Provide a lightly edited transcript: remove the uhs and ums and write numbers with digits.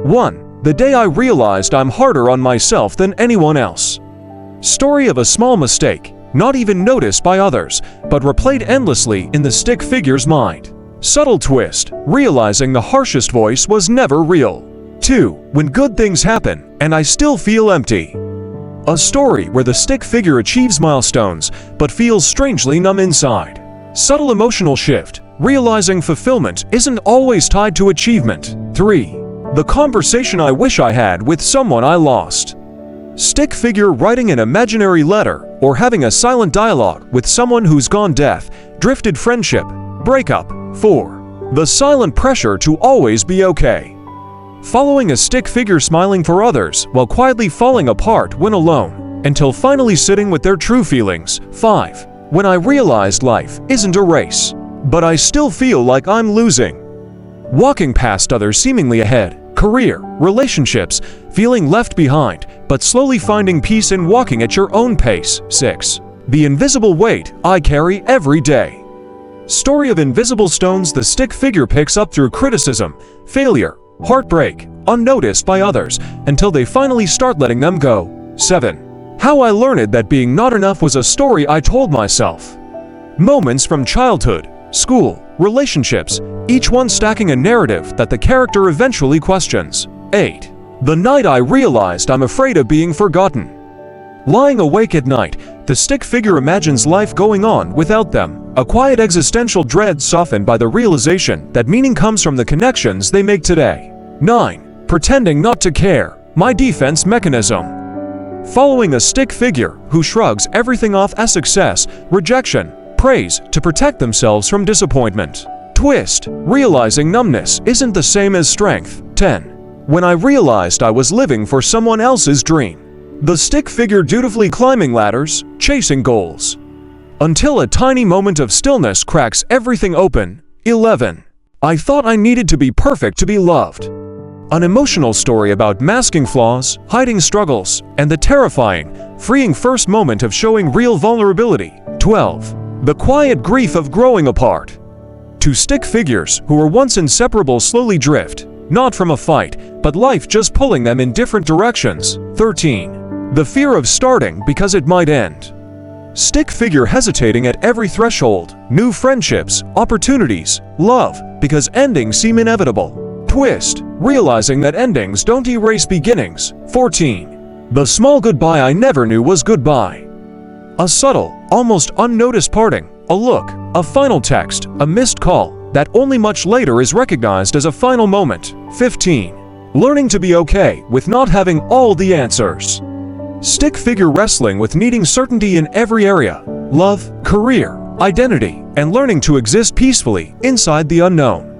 1. The day I realized I'm harder on myself than anyone else. Story of a small mistake, not even noticed by others, but replayed endlessly in the stick figure's mind. Subtle twist, realizing the harshest voice was never real. 2. When good things happen, and I still feel empty. A story where the stick figure achieves milestones, but feels strangely numb inside. Subtle emotional shift, realizing fulfillment isn't always tied to achievement. 3. The conversation I wish I had with someone I lost. Stick figure writing an imaginary letter or having a silent dialogue with someone who's gone deaf, drifted friendship, breakup. 4. The silent pressure to always be okay. Following a stick figure smiling for others while quietly falling apart when alone, until finally sitting with their true feelings. 5. When I realized life isn't a race, but I still feel like I'm losing. Walking past others seemingly ahead, career, relationships, feeling left behind, but slowly finding peace in walking at your own pace. 6. The invisible weight I carry every day. Story of invisible stones the stick figure picks up through criticism, failure, heartbreak, unnoticed by others, until they finally start letting them go. 7. How I learned that being not enough was a story I told myself. Moments from childhood, school, relationships, each one stacking a narrative that the character eventually questions. 8. The night I realized I'm afraid of being forgotten. Lying awake at night, the stick figure imagines life going on without them, a quiet existential dread softened by the realization that meaning comes from the connections they make today. 9. Pretending not to care, my defense mechanism. Following a stick figure who shrugs everything off as success, rejection, praise to protect themselves from disappointment. Twist, realizing numbness isn't the same as strength. 10. When I realized I was living for someone else's dream. The stick figure dutifully climbing ladders, chasing goals. Until a tiny moment of stillness cracks everything open. 11. I thought I needed to be perfect to be loved. An emotional story about masking flaws, hiding struggles, and the terrifying, freeing first moment of showing real vulnerability. 12. The quiet grief of growing apart. Two stick figures who were once inseparable slowly drift, not from a fight, but life just pulling them in different directions. 13. The fear of starting because it might end. Stick figure hesitating at every threshold, new friendships, opportunities, love, because endings seem inevitable. Twist, realizing that endings don't erase beginnings. 14. The small goodbye I never knew was goodbye. A subtle, almost unnoticed parting, a look, a final text, a missed call, that only much later is recognized as a final moment. 15. Learning to be okay with not having all the answers. Stick figure wrestling with needing certainty in every area, love, career, identity, and learning to exist peacefully inside the unknown.